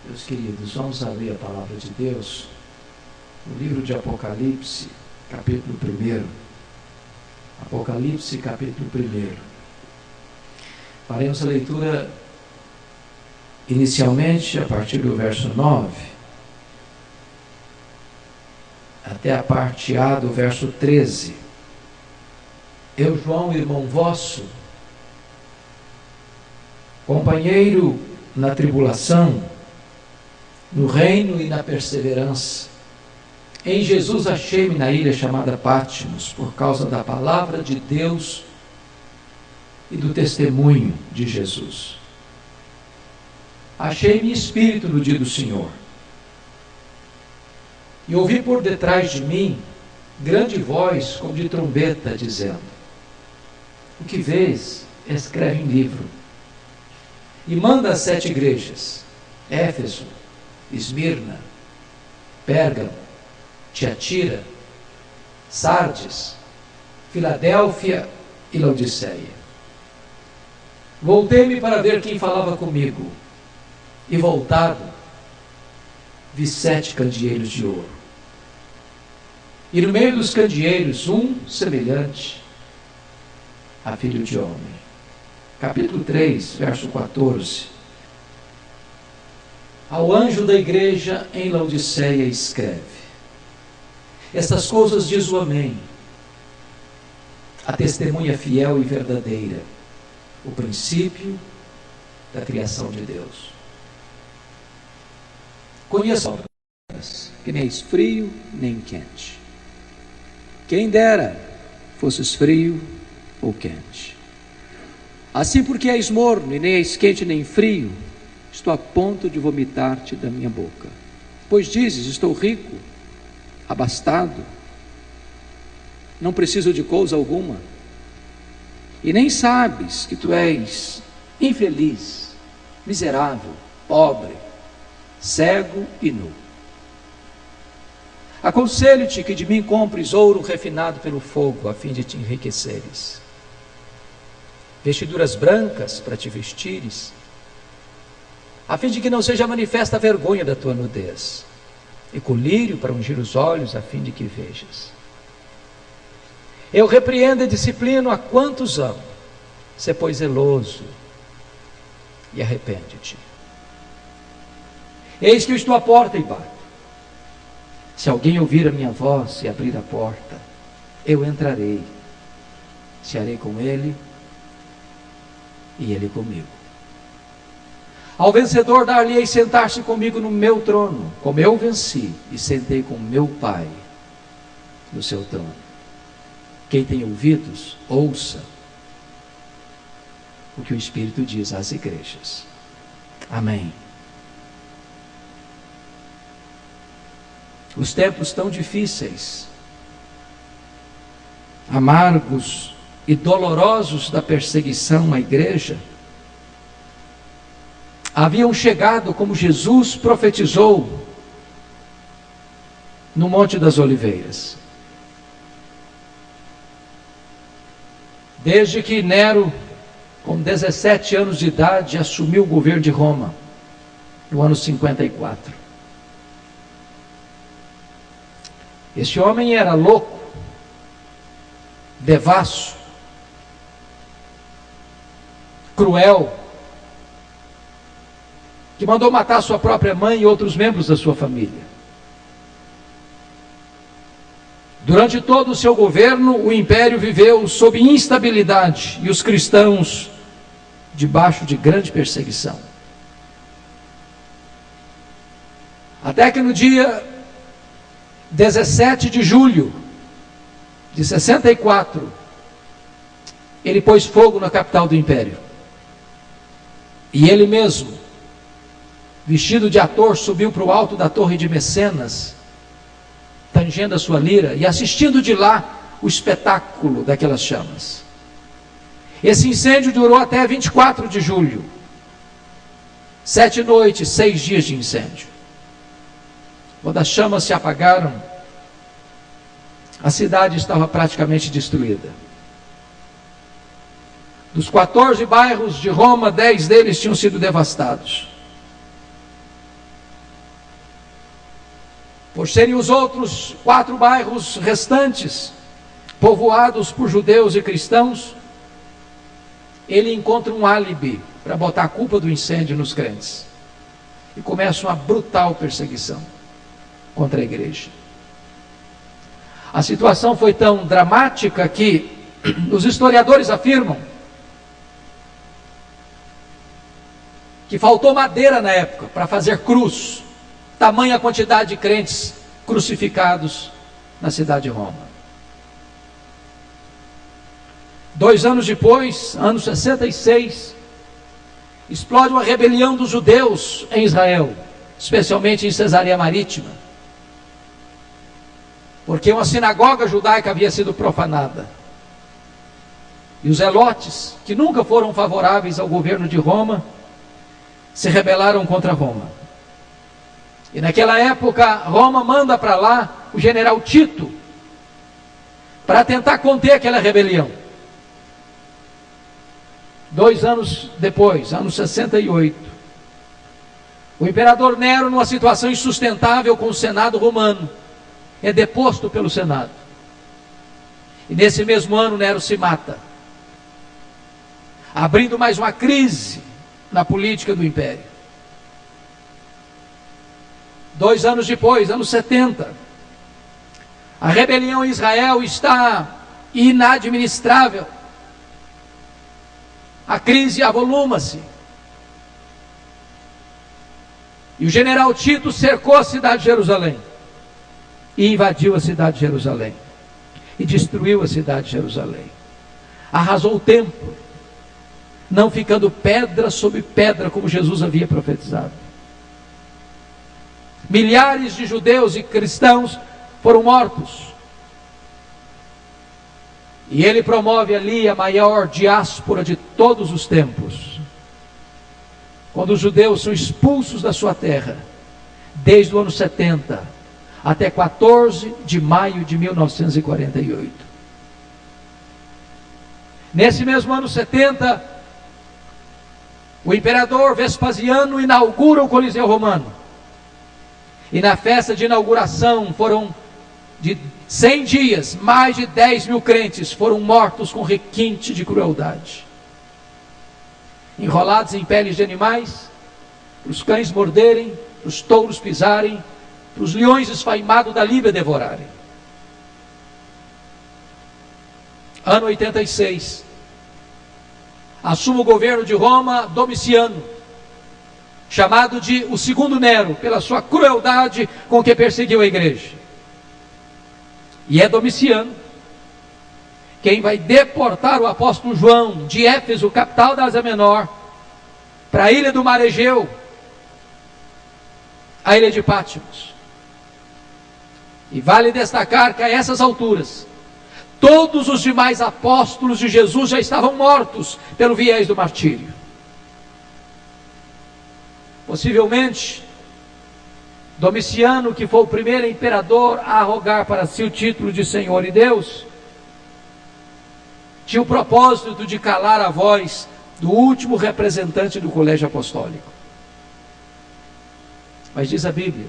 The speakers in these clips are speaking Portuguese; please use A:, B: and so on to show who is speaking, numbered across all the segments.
A: Meus queridos, vamos abrir a palavra de Deus no livro de Apocalipse, capítulo 1. Apocalipse, capítulo 1. Faremos a leitura inicialmente a partir do verso 9 até a parte A do verso 13. Eu, João, irmão vosso, companheiro na tribulação, no reino e na perseverança, em Jesus achei-me na ilha chamada Patmos, por causa da palavra de Deus e do testemunho de Jesus. Achei-me espírito no dia do Senhor, e ouvi por detrás de mim grande voz como de trombeta, dizendo: o que vês, escreve em livro, e manda às 7 igrejas: Éfeso, Esmirna, Pérgamo, Tiatira, Sardes, Filadélfia e Laodiceia. Voltei-me para ver quem falava comigo, e voltado, vi 7 candeeiros de ouro. E no meio dos candeeiros, um semelhante a filho de homem. Capítulo 3, verso 14. Ao anjo da igreja em Laodiceia escreve: estas coisas diz o Amém, a testemunha fiel e verdadeira, o princípio da criação de Deus. Conheço que nem és frio nem quente. Quem dera fosses frio ou quente. Assim, porque és morno e nem és quente nem frio, estou a ponto de vomitar-te da minha boca. Pois dizes: estou rico, abastado, não preciso de coisa alguma, e nem sabes que tu és infeliz, miserável, pobre, cego e nu. Aconselho-te que de mim compres ouro refinado pelo fogo, a fim de te enriqueceres, vestiduras brancas para te vestires, a fim de que não seja manifesta a vergonha da tua nudez, e colírio para ungir os olhos, a fim de que vejas. Eu repreendo e disciplino a quantos amo. Sê, pois, zeloso e arrepende-te. Eis que eu estou à porta e bato. Se alguém ouvir a minha voz e abrir a porta, eu entrarei, cearei com ele e ele comigo. Ao vencedor dar-lhe-ei sentar-se comigo no meu trono, como eu venci e sentei com meu Pai no seu trono. Quem tem ouvidos, ouça o que o Espírito diz às igrejas. Amém. Os tempos tão difíceis, amargos e dolorosos da perseguição à igreja, haviam chegado, como Jesus profetizou, no Monte das Oliveiras. Desde que Nero, com 17 anos de idade, assumiu o governo de Roma, no ano 54. Este homem era louco, devasso, cruel, que mandou matar sua própria mãe e outros membros da sua família. Durante todo o seu governo, o império viveu sob instabilidade e os cristãos debaixo de grande perseguição. Até que no dia 17 de julho de 64, ele pôs fogo na capital do império. E ele mesmo, vestido de ator, subiu para o alto da torre de Mecenas, tangendo a sua lira e assistindo de lá o espetáculo daquelas chamas. Esse incêndio durou até 24 de julho. 7 noites, 6 dias de incêndio. Quando as chamas se apagaram, a cidade estava praticamente destruída. Dos 14 bairros de Roma, 10 deles tinham sido devastados. Por serem os outros 4 bairros restantes povoados por judeus e cristãos, ele encontra um álibi para botar a culpa do incêndio nos crentes. E começa uma brutal perseguição contra a igreja. A situação foi tão dramática que os historiadores afirmam que faltou madeira na época para fazer cruz, tamanha quantidade de crentes crucificados na cidade de Roma. 2 anos depois, ano 66, explode uma rebelião dos judeus em Israel, especialmente em Cesareia Marítima, porque uma sinagoga judaica havia sido profanada. E os zelotes, que nunca foram favoráveis ao governo de Roma, se rebelaram contra Roma. E naquela época, Roma manda para lá o general Tito, para tentar conter aquela rebelião. 2 anos depois, ano 68, o imperador Nero, numa situação insustentável com o Senado romano, é deposto pelo Senado. E nesse mesmo ano, Nero se mata, abrindo mais uma crise na política do império. 2 anos depois, ano 70, a rebelião em Israel está inadministrável. A crise avoluma-se. E o general Tito cercou a cidade de Jerusalém e invadiu a cidade de Jerusalém e destruiu a cidade de Jerusalém. Arrasou o templo, não ficando pedra sobre pedra como Jesus havia profetizado. Milhares de judeus e cristãos foram mortos. E ele promove ali a maior diáspora de todos os tempos, quando os judeus são expulsos da sua terra, desde o ano 70 até 14 de maio de 1948. Nesse mesmo ano 70, o imperador Vespasiano inaugura o Coliseu Romano. E na festa de inauguração foram de 100 dias, mais de 10 mil crentes foram mortos com requinte de crueldade, enrolados em peles de animais, para os cães morderem, para os touros pisarem, para os leões esfaimados da Líbia devorarem. Ano 86, assume o governo de Roma Domiciano, chamado de o segundo Nero, pela sua crueldade com que perseguiu a igreja. E é Domiciano quem vai deportar o apóstolo João de Éfeso, capital da Ásia Menor, para a ilha do Mar Egeu, a ilha de Patmos. E vale destacar que a essas alturas, todos os demais apóstolos de Jesus já estavam mortos pelo viés do martírio. Possivelmente, Domiciano, que foi o primeiro imperador a arrogar para si o título de Senhor e Deus, tinha o propósito de calar a voz do último representante do colégio apostólico. Mas diz a Bíblia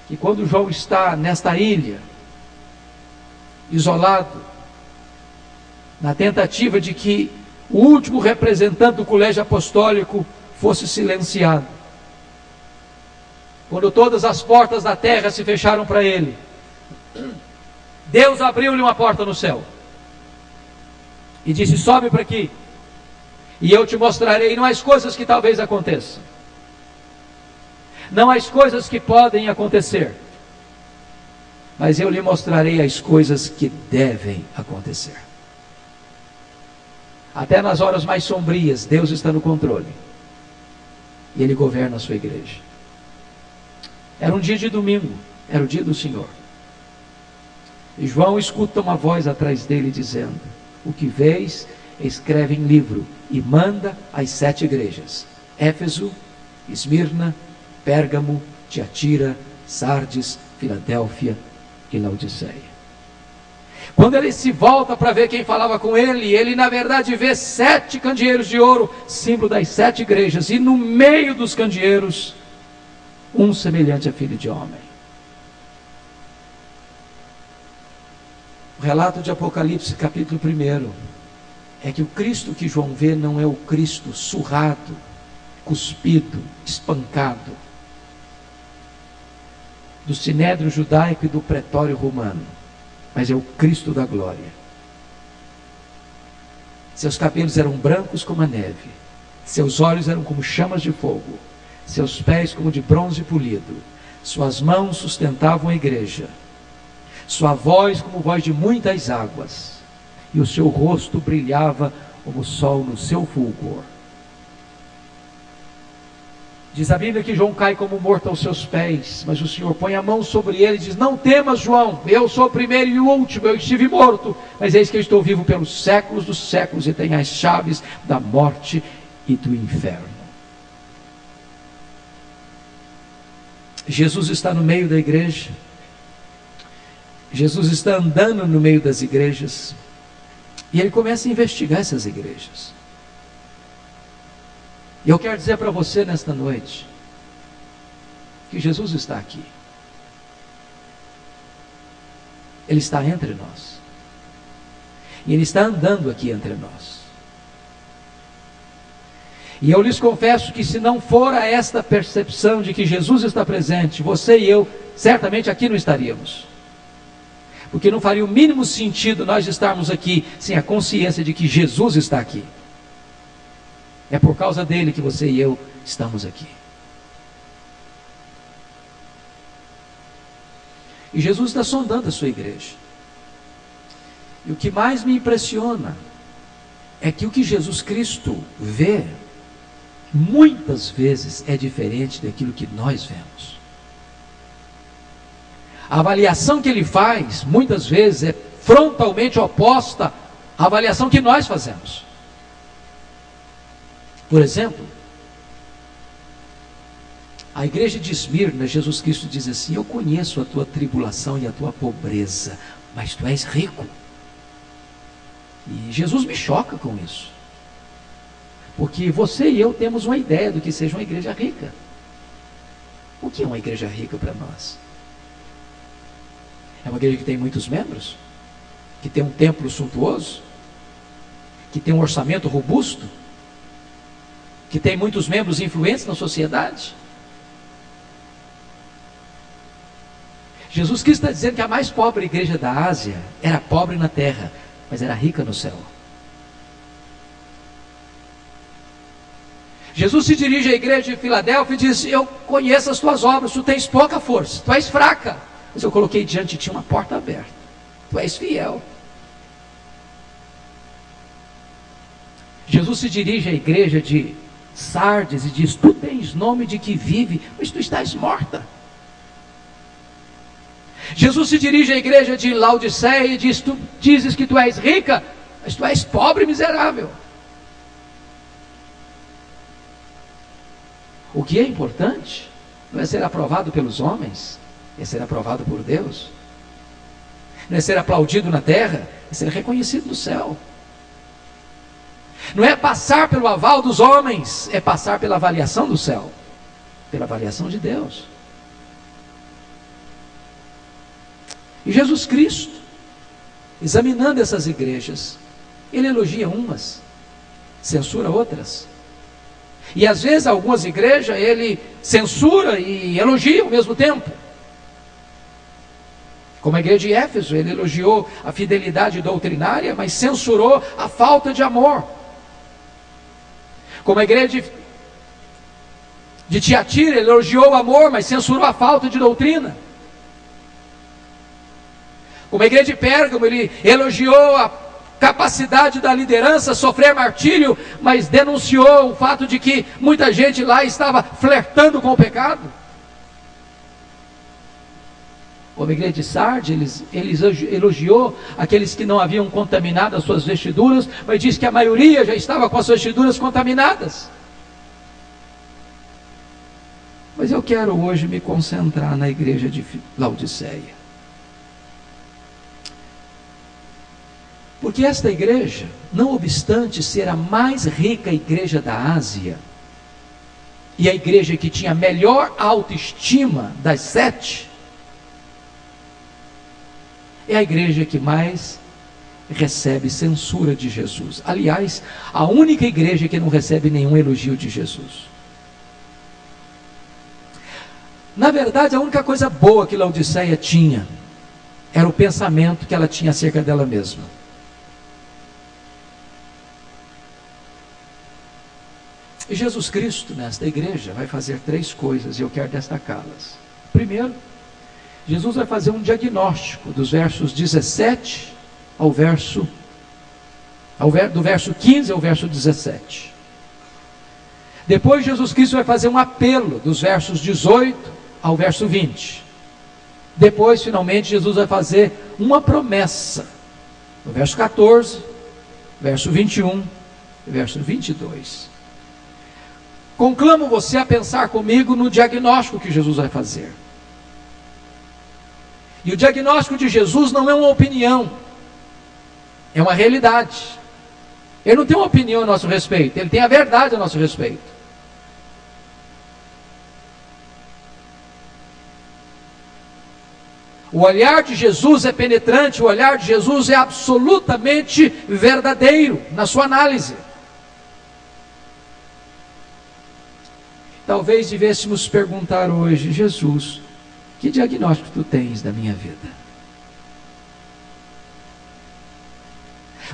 A: que quando João está nesta ilha, isolado, na tentativa de que o último representante do colégio apostólico fosse silenciado, quando todas as portas da terra se fecharam para ele, Deus abriu-lhe uma porta no céu e disse: sobe para aqui e eu te mostrarei não as coisas que talvez aconteçam, não as coisas que podem acontecer, mas eu lhe mostrarei as coisas que devem acontecer. Até nas horas mais sombrias, Deus está no controle e Ele governa a sua igreja. Era um dia de domingo, era o dia do Senhor. E João escuta uma voz atrás dele dizendo: o que vês, escreve em livro e manda às 7 igrejas: Éfeso, Esmirna, Pérgamo, Tiatira, Sardes, Filadélfia e Laodiceia. Quando ele se volta para ver quem falava com ele, ele na verdade vê 7 candeeiros de ouro, símbolo das 7 igrejas, e no meio dos candeeiros, um semelhante a filho de homem. O relato de Apocalipse, capítulo 1, é que o Cristo que João vê não é o Cristo surrado, cuspido, espancado, do sinédrio judaico e do pretório romano, mas é o Cristo da glória. Seus cabelos eram brancos como a neve, seus olhos eram como chamas de fogo, seus pés como de bronze polido, suas mãos sustentavam a igreja, sua voz como voz de muitas águas, e o seu rosto brilhava como o sol no seu fulgor. Diz a Bíblia que João cai como morto aos seus pés, mas o Senhor põe a mão sobre ele e diz: não temas, João, eu sou o primeiro e o último, eu estive morto, mas eis que eu estou vivo pelos séculos dos séculos e tenho as chaves da morte e do inferno. Jesus está no meio da igreja, Jesus está andando no meio das igrejas, e ele começa a investigar essas igrejas. E eu quero dizer para você nesta noite, que Jesus está aqui. Ele está entre nós. E Ele está andando aqui entre nós. E eu lhes confesso que se não fora esta percepção de que Jesus está presente, você e eu, certamente aqui não estaríamos. Porque não faria o mínimo sentido nós estarmos aqui sem a consciência de que Jesus está aqui. É por causa dele que você e eu estamos aqui. E Jesus está sondando a sua igreja. E o que mais me impressiona é que o que Jesus Cristo vê, muitas vezes é diferente daquilo que nós vemos. A avaliação que ele faz, muitas vezes, é frontalmente oposta à avaliação que nós fazemos. Por exemplo, a igreja de Esmirna, Jesus Cristo diz assim: eu conheço a tua tribulação e a tua pobreza, mas tu és rico. E Jesus me choca com isso, porque você e eu temos uma ideia do que seja uma igreja rica. O que é uma igreja rica para nós? É uma igreja que tem muitos membros, que tem um templo suntuoso, que tem um orçamento robusto, que tem muitos membros influentes na sociedade. Jesus Cristo está dizendo que a mais pobre igreja da Ásia era pobre na terra, mas era rica no céu. Jesus se dirige à igreja de Filadélfia e diz: eu conheço as tuas obras, tu tens pouca força, tu és fraca, mas eu coloquei diante de ti uma porta aberta, tu és fiel. Jesus se dirige à igreja de Sardes e diz: tu tens nome de que vive, mas tu estás morta. Jesus se dirige à igreja de Laodiceia e diz: tu dizes que tu és rica, mas tu és pobre e miserável. O que é importante não é ser aprovado pelos homens, é ser aprovado por Deus. Não é ser aplaudido na terra, é ser reconhecido no céu. Não é passar pelo aval dos homens, é passar pela avaliação do céu, pela avaliação de Deus. E Jesus Cristo, examinando essas igrejas, ele elogia umas, censura outras. E às vezes algumas igrejas ele censura e elogia ao mesmo tempo. Como a igreja de Éfeso, ele elogiou a fidelidade doutrinária, mas censurou a falta de amor. Como a igreja de Tiatira, ele elogiou o amor, mas censurou a falta de doutrina. Como a igreja de Pérgamo, ele elogiou a capacidade da liderança sofrer martírio, mas denunciou o fato de que muita gente lá estava flertando com o pecado. Como a igreja de Sardes, ele elogiou aqueles que não haviam contaminado as suas vestiduras, mas disse que a maioria já estava com as suas vestiduras contaminadas. Mas eu quero hoje me concentrar na igreja de Laodiceia. Porque esta igreja, não obstante ser a mais rica igreja da Ásia, e a igreja que tinha a melhor autoestima das 7, é a igreja que mais recebe censura de Jesus. Aliás, a única igreja que não recebe nenhum elogio de Jesus. Na verdade, a única coisa boa que Laodiceia tinha era o pensamento que ela tinha acerca dela mesma. E Jesus Cristo, nesta igreja, vai fazer 3 coisas, e eu quero destacá-las. Primeiro, Jesus vai fazer um diagnóstico dos versos 17 ao verso, do verso 15 ao verso 17. Depois, Jesus Cristo vai fazer um apelo dos versos 18 ao verso 20. Depois, finalmente, Jesus vai fazer uma promessa, no verso 14, verso 21 e verso 22. Conclamo você a pensar comigo no diagnóstico que Jesus vai fazer. E o diagnóstico de Jesus não é uma opinião, é uma realidade. Ele não tem uma opinião a nosso respeito, ele tem a verdade a nosso respeito. O olhar de Jesus é penetrante, o olhar de Jesus é absolutamente verdadeiro na sua análise. Talvez devêssemos perguntar hoje: Jesus, que diagnóstico tu tens da minha vida?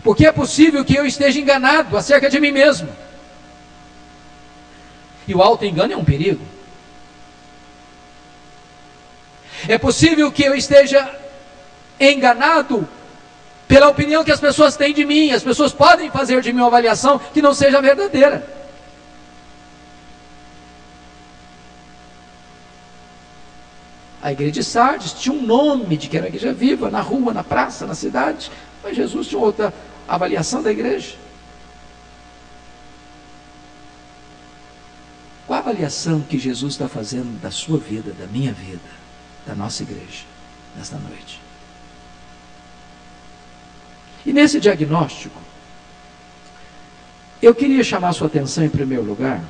A: Porque é possível que eu esteja enganado acerca de mim mesmo. E o auto-engano é um perigo. É possível que eu esteja enganado pela opinião que as pessoas têm de mim. As pessoas podem fazer de mim uma avaliação que não seja verdadeira. A igreja de Sardes tinha um nome de que era a igreja viva, na rua, na praça, na cidade, mas Jesus tinha outra avaliação da igreja. Qual a avaliação que Jesus está fazendo da sua vida, da minha vida, da nossa igreja, nesta noite? E nesse diagnóstico, eu queria chamar a sua atenção em primeiro lugar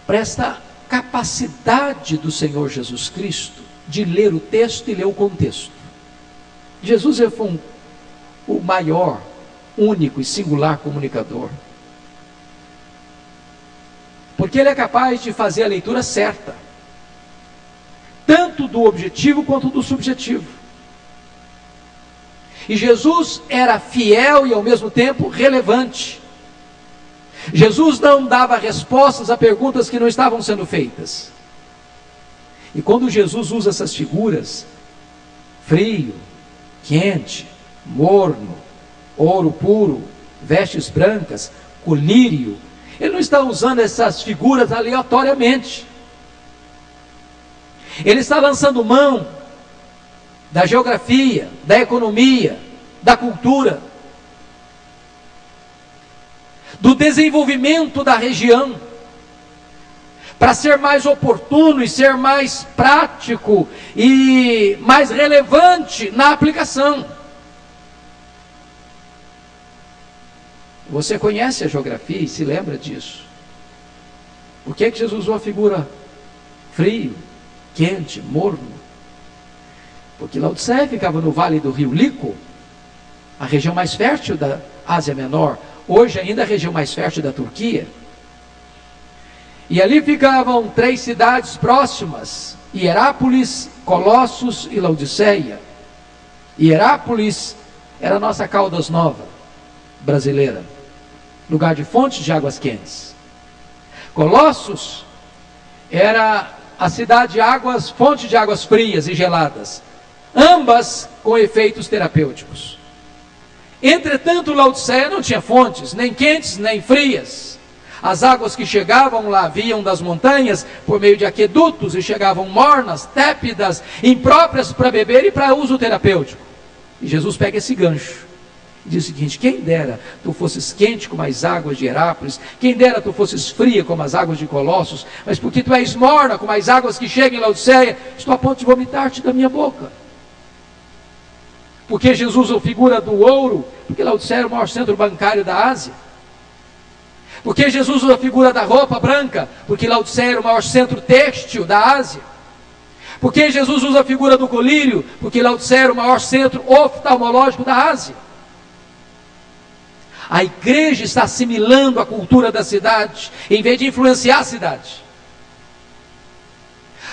A: para esta capacidade do Senhor Jesus Cristo de ler o texto e ler o contexto. Jesus foi o maior, único e singular comunicador, porque ele é capaz de fazer a leitura certa, tanto do objetivo quanto do subjetivo. E Jesus era fiel e ao mesmo tempo relevante. Jesus não dava respostas a perguntas que não estavam sendo feitas. E quando Jesus usa essas figuras, frio, quente, morno, ouro puro, vestes brancas, colírio, ele não está usando essas figuras aleatoriamente. Ele está lançando mão da geografia, da economia, da cultura, do desenvolvimento da região, para ser mais oportuno e ser mais prático e mais relevante na aplicação. Você conhece a geografia e se lembra disso. Por que Jesus usou a figura frio, quente, morno? Porque Laodiceia ficava no vale do rio Lico, a região mais fértil da Ásia Menor, hoje ainda a região mais fértil da Turquia. E ali ficavam 3 cidades próximas: Hierápolis, Colossos e Laodiceia. Hierápolis era a nossa Caldas Nova brasileira, lugar de fontes de águas quentes. Colossos era a cidade de águas, fonte de águas frias e geladas, ambas com efeitos terapêuticos. Entretanto, Laodiceia não tinha fontes, nem quentes, nem frias. As águas que chegavam lá vinham das montanhas por meio de aquedutos e chegavam mornas, tépidas, impróprias para beber e para uso terapêutico. E Jesus pega esse gancho e diz o seguinte: quem dera tu fosses quente como as águas de Hierápolis, quem dera tu fosses fria como as águas de Colossos, mas porque tu és morna como as águas que chegam em Laodiceia, estou a ponto de vomitar-te da minha boca. Porque Jesus usa a figura do ouro, porque Laodiceia era o maior centro bancário da Ásia. Porque Jesus usa a figura da roupa branca, porque Laodiceia era o maior centro têxtil da Ásia. Porque Jesus usa a figura do colírio, porque Laodiceia era o maior centro oftalmológico da Ásia. A igreja está assimilando a cultura da cidade, em vez de influenciar a cidade.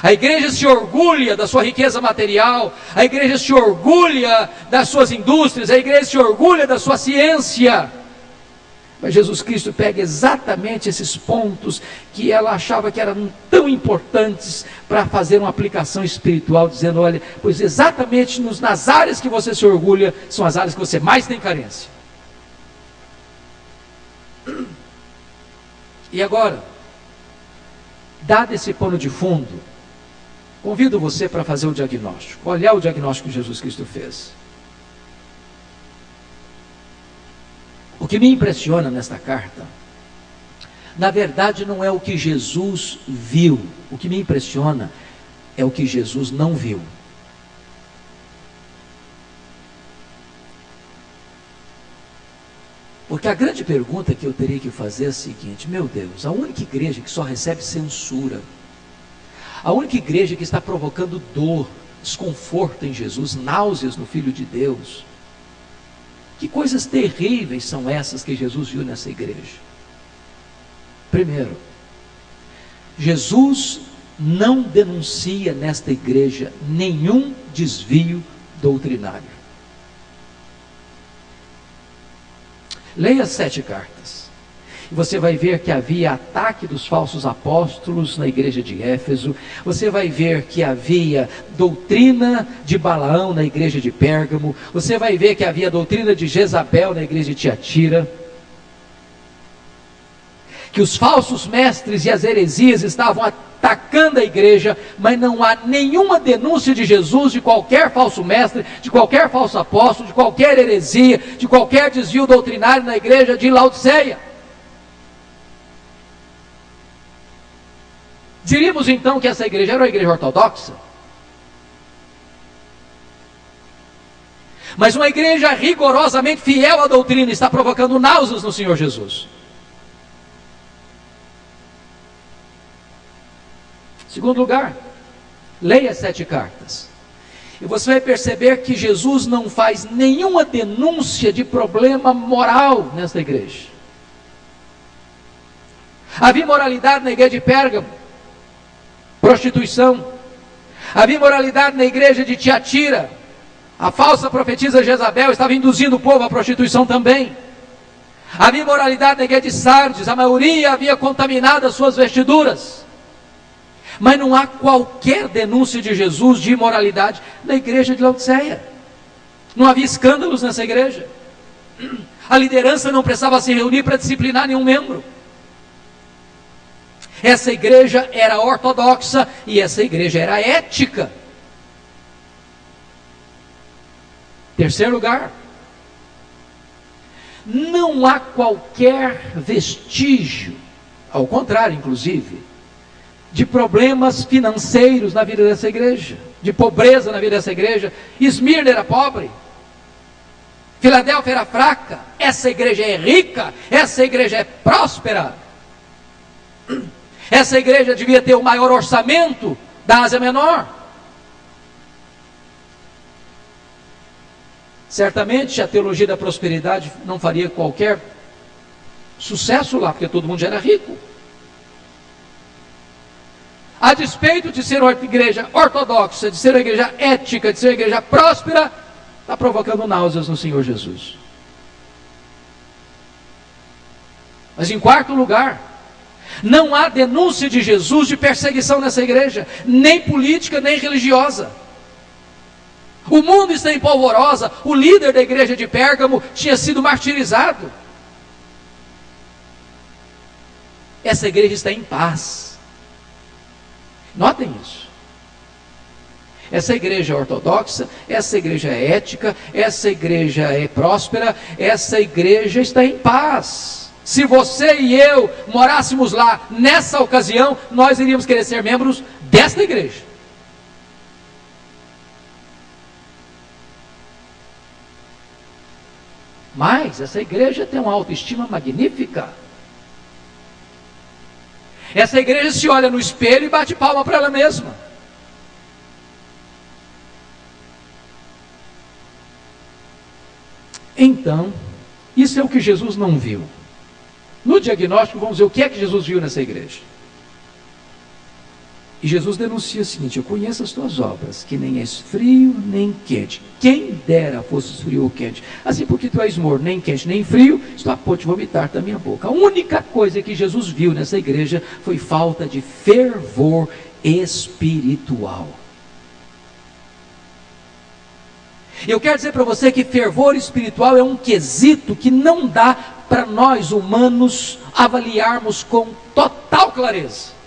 A: A igreja se orgulha da sua riqueza material, a igreja se orgulha das suas indústrias, a igreja se orgulha da sua ciência. Mas Jesus Cristo pega exatamente esses pontos que ela achava que eram tão importantes para fazer uma aplicação espiritual, dizendo: olha, pois exatamente nas áreas que você se orgulha, são as áreas que você mais tem carência. E agora, dado esse pano de fundo, convido você para fazer o diagnóstico, olhar o diagnóstico que Jesus Cristo fez. O que me impressiona nesta carta, na verdade não é o que Jesus viu, o que me impressiona é o que Jesus não viu. Porque a grande pergunta que eu teria que fazer é a seguinte: meu Deus, a única igreja que só recebe censura, a única igreja que está provocando dor, desconforto em Jesus, náuseas no Filho de Deus, que coisas terríveis são essas que Jesus viu nessa igreja? Primeiro, Jesus não denuncia nesta igreja nenhum desvio doutrinário. Leia as 7 cartas, e você vai ver que havia ataque dos falsos apóstolos na igreja de Éfeso. Você vai ver que havia doutrina de Balaão na igreja de Pérgamo. Você vai ver que havia doutrina de Jezabel na igreja de Tiatira. Que os falsos mestres e as heresias estavam atacando a igreja, mas não há nenhuma denúncia de Jesus, de qualquer falso mestre, de qualquer falso apóstolo, de qualquer heresia, de qualquer desvio doutrinário na igreja de Laodiceia. Diríamos então que essa igreja era uma igreja ortodoxa, mas uma igreja rigorosamente fiel à doutrina está provocando náuseas no Senhor Jesus. Segundo lugar, leia as 7 cartas, e você vai perceber que Jesus não faz nenhuma denúncia de problema moral nesta igreja. Havia imoralidade na igreja de Pérgamo, prostituição. Havia imoralidade na igreja de Tiatira, a falsa profetisa Jezabel estava induzindo o povo à prostituição também. Havia imoralidade na igreja de Sardes, a maioria havia contaminado as suas vestiduras. Mas não há qualquer denúncia de Jesus de imoralidade na igreja de Laodiceia. Não havia escândalos nessa igreja. A liderança não precisava se reunir para disciplinar nenhum membro. Essa igreja era ortodoxa e essa igreja era ética. Terceiro lugar, não há qualquer vestígio, ao contrário, inclusive, de problemas financeiros na vida dessa igreja, de pobreza na vida dessa igreja. Esmirna era pobre, Filadélfia era fraca, essa igreja é rica, essa igreja é próspera. Essa igreja devia ter o maior orçamento da Ásia Menor. Certamente a teologia da prosperidade não faria qualquer sucesso lá, porque todo mundo já era rico. A despeito de ser uma igreja ortodoxa, de ser uma igreja ética, de ser uma igreja próspera, está provocando náuseas no Senhor Jesus. Mas em quarto lugar, não há denúncia de Jesus de perseguição nessa igreja, nem política, nem religiosa. O mundo está em polvorosa, o líder da igreja de Pérgamo tinha sido martirizado. Essa igreja está em paz. Notem isso. Essa igreja é ortodoxa, essa igreja é ética, essa igreja é próspera, essa igreja está em paz. Se você e eu morássemos lá nessa ocasião, nós iríamos querer ser membros desta igreja. Mas essa igreja tem uma autoestima magnífica. Essa igreja se olha no espelho e bate palma para ela mesma. Então, isso é o que Jesus não viu. No diagnóstico, vamos ver o que é que Jesus viu nessa igreja. E Jesus denuncia o seguinte: eu conheço as tuas obras, que nem és frio nem quente. Quem dera fosses frio ou quente. Assim, porque tu és morno, nem quente nem frio, estou a ponto de vomitar da minha boca. A única coisa que Jesus viu nessa igreja foi falta de fervor espiritual. Eu quero dizer para você que fervor espiritual é um quesito que não dá para nós humanos avaliarmos com total clareza.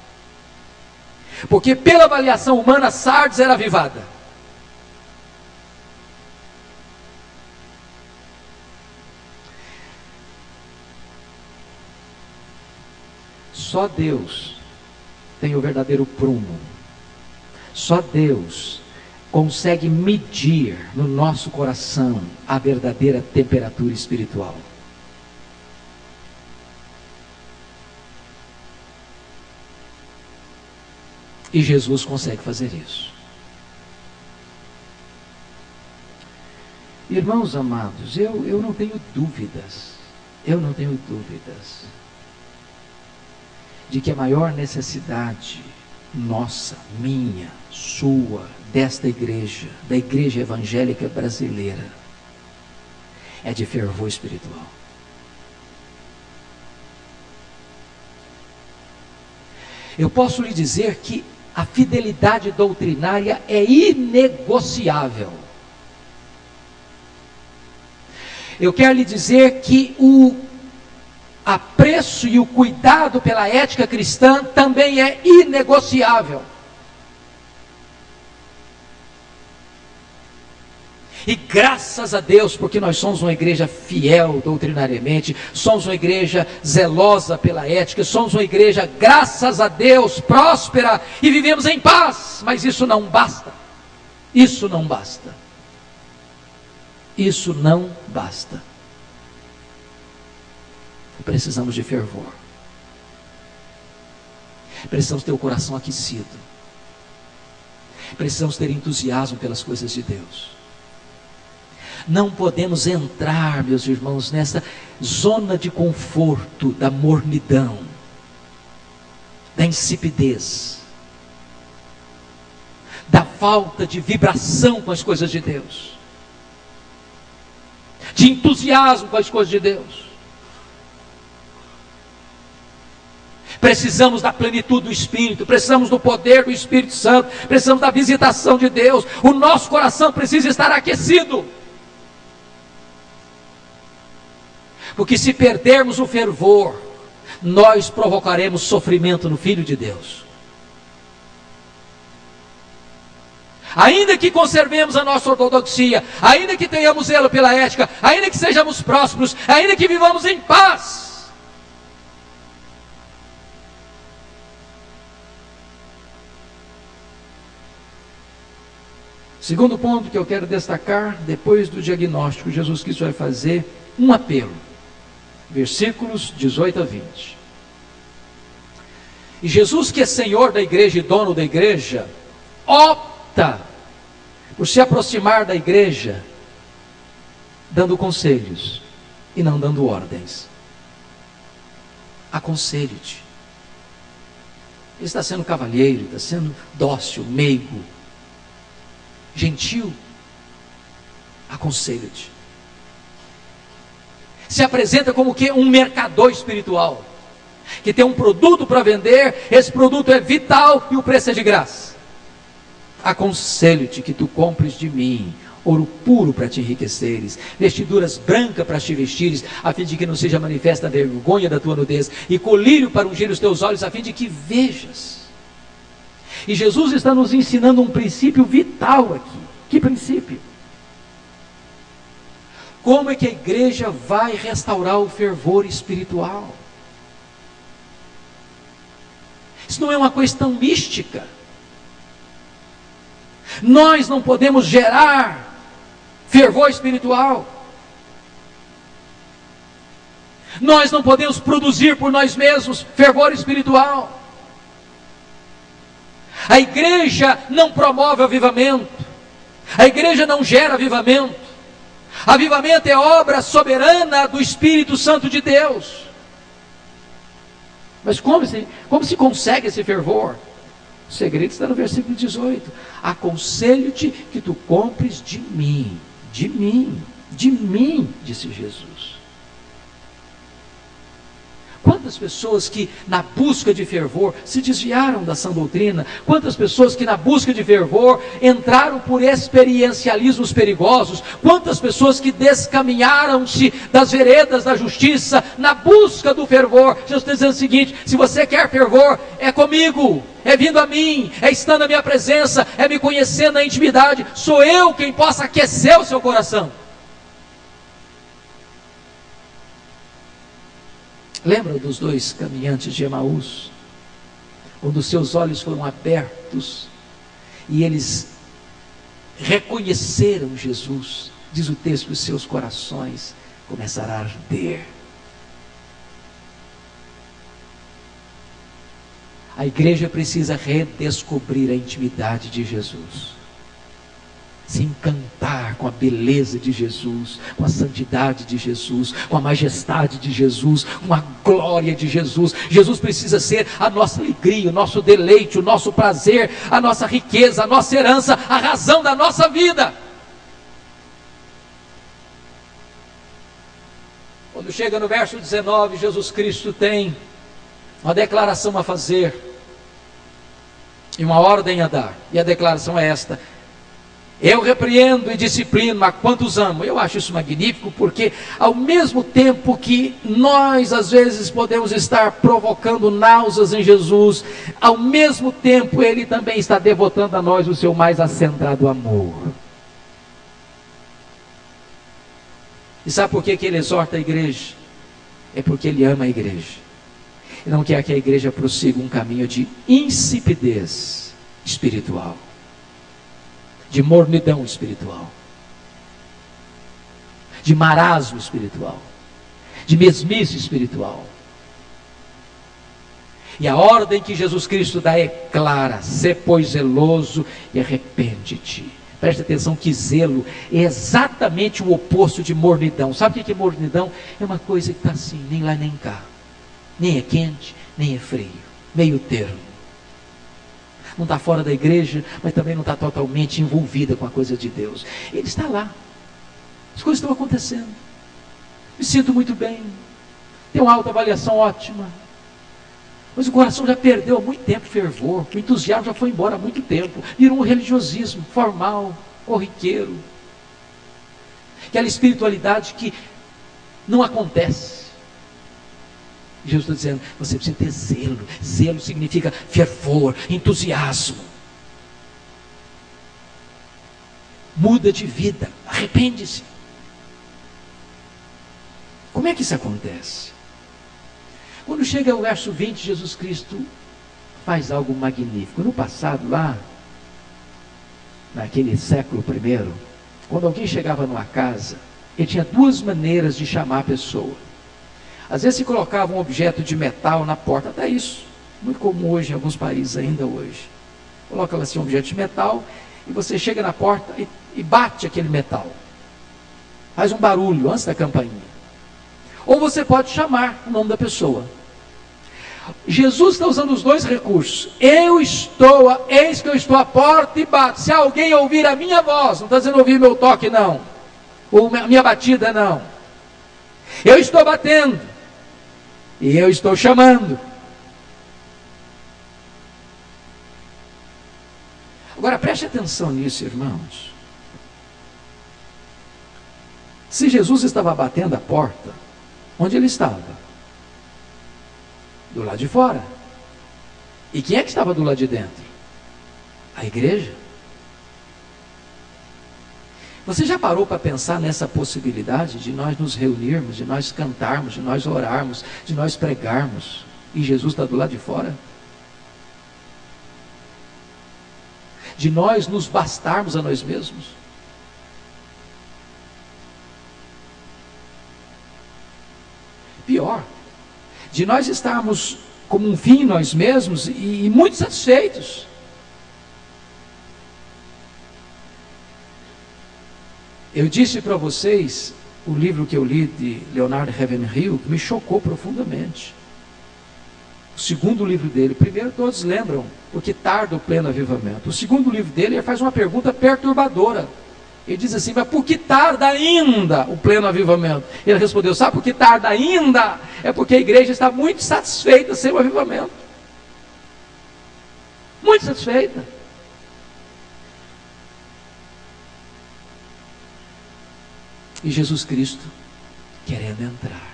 A: Porque pela avaliação humana, Sardes era avivada. Só Deus tem o verdadeiro prumo. Só Deus consegue medir no nosso coração a verdadeira temperatura espiritual. E Jesus consegue fazer isso. Irmãos amados, eu não tenho dúvidas, de que a maior necessidade nossa, minha, sua, desta igreja, da igreja evangélica brasileira, é de fervor espiritual. Eu posso lhe dizer que a fidelidade doutrinária é inegociável. Eu quero lhe dizer que o apreço e o cuidado pela ética cristã também é inegociável. E graças a Deus, porque nós somos uma igreja fiel doutrinariamente, somos uma igreja zelosa pela ética, somos uma igreja, graças a Deus, próspera e vivemos em paz. Mas isso não basta. Isso não basta. Isso não basta. Precisamos de fervor. Precisamos ter o coração aquecido. Precisamos ter entusiasmo pelas coisas de Deus. Não podemos entrar, meus irmãos, nessa zona de conforto da mornidão, da insipidez, da falta de vibração com as coisas de Deus, de entusiasmo com as coisas de Deus. Precisamos da plenitude do Espírito, precisamos do poder do Espírito Santo, precisamos da visitação de Deus. O nosso coração precisa estar aquecido. Porque se perdermos o fervor, nós provocaremos sofrimento no Filho de Deus. Ainda que conservemos a nossa ortodoxia, ainda que tenhamos zelo pela ética, ainda que sejamos prósperos, ainda que vivamos em paz, segundo ponto que eu quero destacar, depois do diagnóstico, Jesus Cristo vai fazer um apelo. Versículos 18 a 20. E Jesus, que é Senhor da igreja e dono da igreja, opta por se aproximar da igreja, dando conselhos e não dando ordens. Aconselhe-te. Ele está sendo cavalheiro, está sendo dócil, meigo, gentil. Aconselhe-te. Se apresenta como que um mercador espiritual, que tem um produto para vender, esse produto é vital e o preço é de graça. Aconselho-te que tu compres de mim ouro puro para te enriqueceres, vestiduras brancas para te vestires, a fim de que não seja manifesta a vergonha da tua nudez, e colírio para ungir os teus olhos, a fim de que vejas. E Jesus está nos ensinando um princípio vital aqui. Que princípio? Como é que a igreja vai restaurar o fervor espiritual? Isso não é uma questão mística. Nós não podemos gerar fervor espiritual Nós não podemos produzir por nós mesmos fervor espiritual. A igreja não promove avivamento. A igreja não gera avivamento. Avivamento é obra soberana do Espírito Santo de Deus. Mas como se consegue esse fervor? O segredo está no versículo 18. Aconselho-te que tu compres de mim, disse Jesus. Quantas pessoas que na busca de fervor se desviaram da sã doutrina? Quantas pessoas que na busca de fervor entraram por experiencialismos perigosos? Quantas pessoas que descaminharam-se das veredas da justiça na busca do fervor? Jesus está dizendo o seguinte: se você quer fervor, é comigo, é vindo a mim, é estando na minha presença, é me conhecendo na intimidade. Sou eu quem possa aquecer o seu coração. Lembra dos dois caminhantes de Emaús, quando os seus olhos foram abertos e eles reconheceram Jesus? Diz o texto que os seus corações começaram a arder. A igreja precisa redescobrir a intimidade de Jesus, se encantar com a beleza de Jesus, com a santidade de Jesus, com a majestade de Jesus, com a glória de Jesus. Jesus precisa ser a nossa alegria, o nosso deleite, o nosso prazer, a nossa riqueza, a nossa herança, a razão da nossa vida. Quando chega no verso 19, Jesus Cristo tem uma declaração a fazer e uma ordem a dar, e a declaração é esta: eu repreendo e disciplino a quantos amo. Eu acho isso magnífico, porque ao mesmo tempo que nós às vezes podemos estar provocando náuseas em Jesus, ao mesmo tempo Ele também está devotando a nós o seu mais acendrado amor. E sabe por que Ele exorta a igreja? É porque Ele ama a igreja. E não quer que a igreja prossiga um caminho de insipidez espiritual, de mornidão espiritual, de marasmo espiritual, de mesmice espiritual. E a ordem que Jesus Cristo dá é clara: sê pois zeloso e arrepende-te. Preste atenção que zelo é exatamente o oposto de mornidão. Sabe o que é mornidão? É uma coisa que está assim, nem lá nem cá, nem é quente, nem é frio, meio termo. Não está fora da igreja, mas também não está totalmente envolvida com a coisa de Deus. Ele está lá, as coisas estão acontecendo, me sinto muito bem, tenho uma autoavaliação ótima, mas o coração já perdeu há muito tempo o fervor, o entusiasmo já foi embora há muito tempo, virou um religiosismo formal, corriqueiro, aquela espiritualidade que não acontece. Jesus está dizendo: você precisa ter zelo. Zelo significa fervor, entusiasmo. Muda de vida, arrepende-se. Como é que isso acontece? Quando chega o verso 20, Jesus Cristo faz algo magnífico. No passado, lá naquele século I, quando alguém chegava numa casa, ele tinha duas maneiras de chamar a pessoa. Às vezes se colocava um objeto de metal na porta, até isso, muito comum hoje em alguns países ainda hoje. Coloca lá assim um objeto de metal, e você chega na porta e bate aquele metal. Faz um barulho antes da campainha. Ou você pode chamar o nome da pessoa. Jesus está usando os dois recursos. Eis que eu estou à porta e bato. Se alguém ouvir a minha voz, não está dizendo ouvir meu toque não, ou a minha batida não. Eu estou batendo. E eu estou chamando. Agora preste atenção nisso, irmãos. Se Jesus estava batendo a porta, onde ele estava? Do lado de fora. E quem é que estava do lado de dentro? A igreja. Você já parou para pensar nessa possibilidade de nós nos reunirmos, de nós cantarmos, de nós orarmos, de nós pregarmos, e Jesus está do lado de fora? De nós nos bastarmos a nós mesmos? Pior, de nós estarmos como um fim em nós mesmos e muito satisfeitos. Eu disse para vocês o livro que eu li de Leonard Ravenhill, que me chocou profundamente. O segundo livro dele, primeiro todos lembram, porque tarda o pleno avivamento. O segundo livro dele, ele faz uma pergunta perturbadora. Ele diz assim, mas por que tarda ainda o pleno avivamento? Ele respondeu, sabe por que tarda ainda? É porque a igreja está muito satisfeita sem o avivamento. Muito satisfeita. E Jesus Cristo querendo entrar.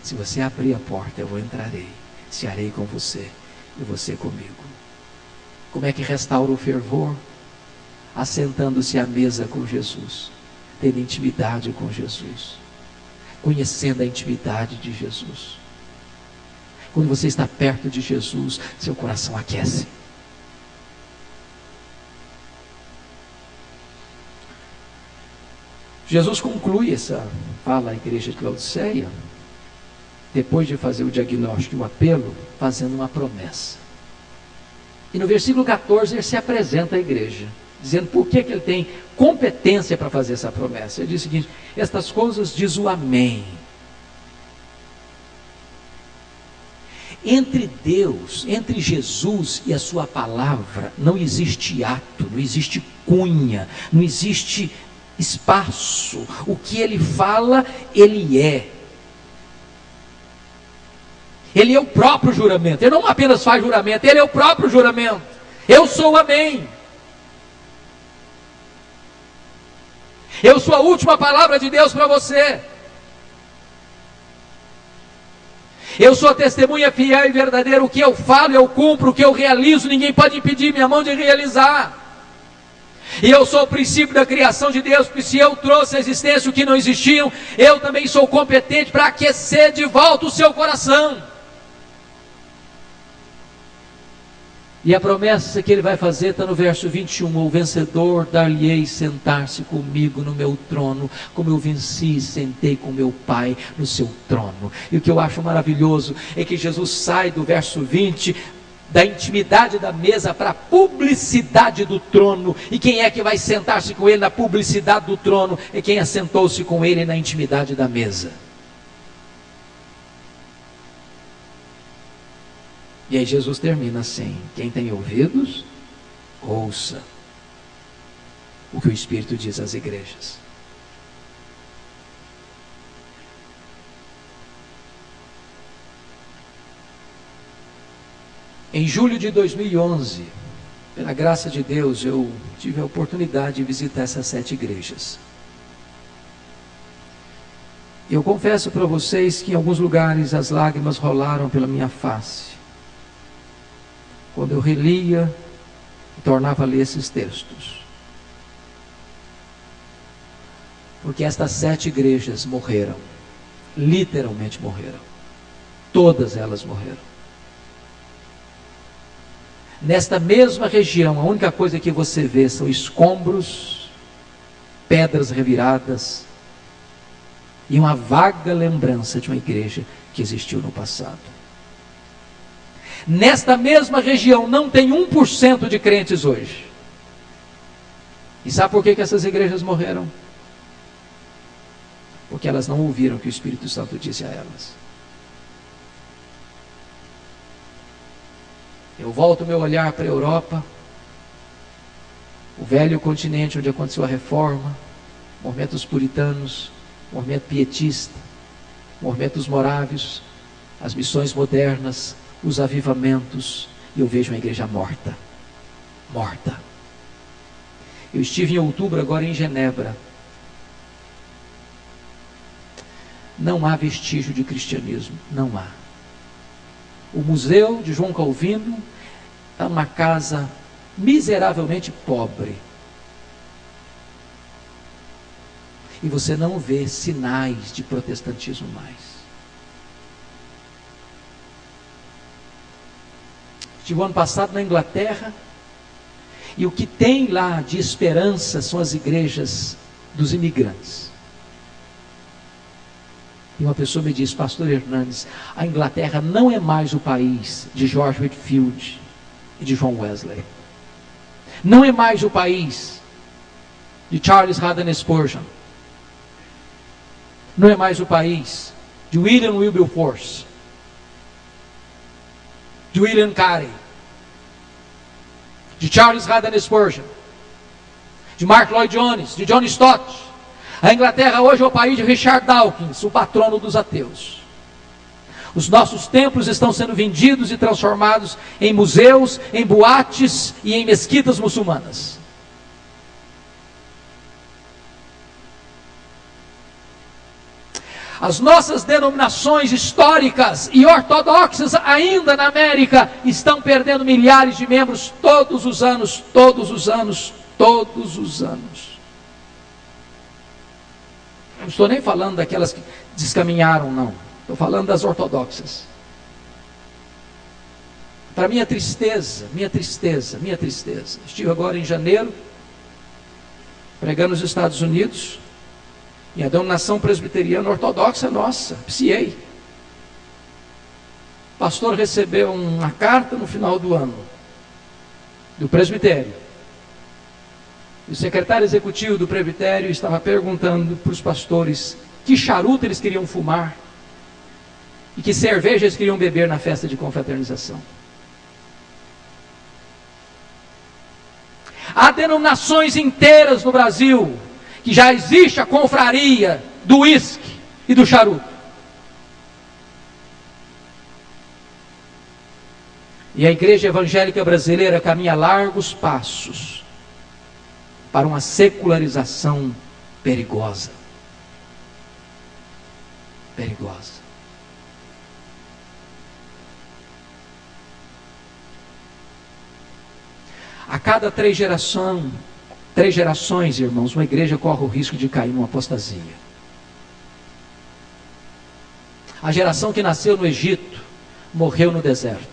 A: Se você abrir a porta, eu entrarei, cearei com você e você comigo. Como é que restaura o fervor? Assentando-se à mesa com Jesus, tendo intimidade com Jesus, conhecendo a intimidade de Jesus. Quando você está perto de Jesus, seu coração aquece. Jesus conclui essa fala à igreja de Laodiceia, depois de fazer o diagnóstico e o apelo, fazendo uma promessa. E no versículo 14 ele se apresenta à igreja, dizendo por que ele tem competência para fazer essa promessa. Ele diz o seguinte, estas coisas diz o Amém. Entre Deus, entre Jesus e a sua palavra, não existe ato, não existe cunha, não existe espaço. O que ele fala, ele é. Ele é o próprio juramento. Ele não apenas faz juramento, ele é o próprio juramento. Eu sou o Amém. Eu sou a última palavra de Deus para você. Eu sou a testemunha fiel e verdadeira. O que eu falo, eu cumpro. O que eu realizo, ninguém pode impedir minha mão de realizar. E eu sou o princípio da criação de Deus, porque se eu trouxe à existência o que não existiam, eu também sou competente para aquecer de volta o seu coração. E a promessa que ele vai fazer está no verso 21, o vencedor dar-lhe-ei sentar-se comigo no meu trono, como eu venci e sentei com meu Pai no seu trono. E o que eu acho maravilhoso é que Jesus sai do verso 20, da intimidade da mesa para a publicidade do trono. E quem é que vai sentar-se com ele na publicidade do trono? É quem assentou-se com ele na intimidade da mesa. E aí Jesus termina assim, quem tem ouvidos, ouça o que o Espírito diz às igrejas. Em julho de 2011, pela graça de Deus, eu tive a oportunidade de visitar essas 7 igrejas. Eu confesso para vocês que em alguns lugares as lágrimas rolaram pela minha face, quando eu relia e tornava a ler esses textos. Porque estas 7 igrejas morreram, literalmente morreram. Todas elas morreram. Nesta mesma região, a única coisa que você vê são escombros, pedras reviradas e uma vaga lembrança de uma igreja que existiu no passado. Nesta mesma região não tem 1% de crentes hoje. E sabe por que essas igrejas morreram? Porque elas não ouviram o que o Espírito Santo disse a elas. Eu volto meu olhar para a Europa, o velho continente onde aconteceu a reforma, movimentos puritanos, movimento pietista, movimentos morávios, as missões modernas, os avivamentos, e eu vejo uma igreja morta. Morta. Eu estive em outubro agora em Genebra. Não há vestígio de cristianismo, não há. O museu de João Calvino está numa casa miseravelmente pobre. E você não vê sinais de protestantismo mais. Estive ano passado na Inglaterra, e o que tem lá de esperança são as igrejas dos imigrantes. E uma pessoa me disse: pastor Hernandes, a Inglaterra não é mais o país de George Whitefield e de John Wesley. Não é mais o país de Charles Haddon Spurgeon. Não é mais o país de William Wilberforce, de William Carey, de Charles Haddon Spurgeon, de Mark Lloyd Jones, de John Stott. A Inglaterra hoje é o país de Richard Dawkins, o patrono dos ateus. Os nossos templos estão sendo vendidos e transformados em museus, em boates e em mesquitas muçulmanas. As nossas denominações históricas e ortodoxas ainda na América estão perdendo milhares de membros todos os anos, todos os anos, todos os anos. Não estou nem falando daquelas que descaminharam, não. Estou falando das ortodoxas. Para minha tristeza, estive agora em janeiro, pregando nos Estados Unidos, e a denominação presbiteriana ortodoxa nossa, PCA. O pastor recebeu uma carta no final do ano, do presbitério. O secretário executivo do presbitério estava perguntando para os pastores que charuto eles queriam fumar e que cerveja eles queriam beber na festa de confraternização. Há denominações inteiras no Brasil que já existe a confraria do uísque e do charuto. E a igreja evangélica brasileira caminha largos passos para uma secularização perigosa. Perigosa. A cada 3 gerações, irmãos, uma igreja corre o risco de cair numa apostasia. A geração que nasceu no Egito morreu no deserto.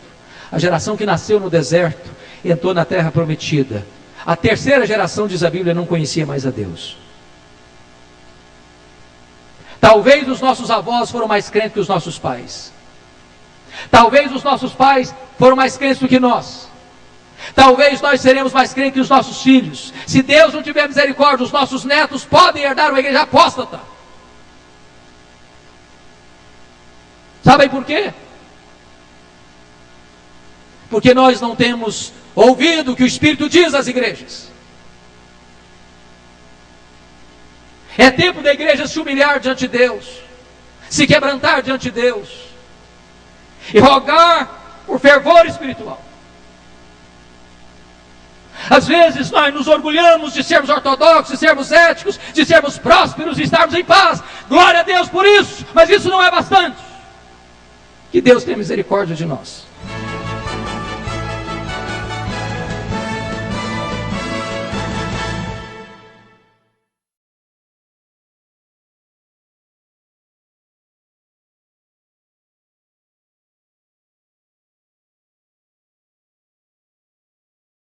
A: A geração que nasceu no deserto entrou na terra prometida. A terceira geração, diz a Bíblia, não conhecia mais a Deus. Talvez os nossos avós foram mais crentes que os nossos pais. Talvez os nossos pais foram mais crentes do que nós. Talvez nós seremos mais crentes que os nossos filhos. Se Deus não tiver misericórdia, os nossos netos podem herdar uma igreja apóstata. Sabem por quê? Porque nós não temos ouvido o que o Espírito diz às igrejas. É tempo da igreja se humilhar diante de Deus, se quebrantar diante de Deus e rogar por fervor espiritual. Às vezes nós nos orgulhamos de sermos ortodoxos, de sermos éticos, de sermos prósperos e estarmos em paz. Glória a Deus por isso, mas isso não é bastante. Que Deus tenha misericórdia de nós.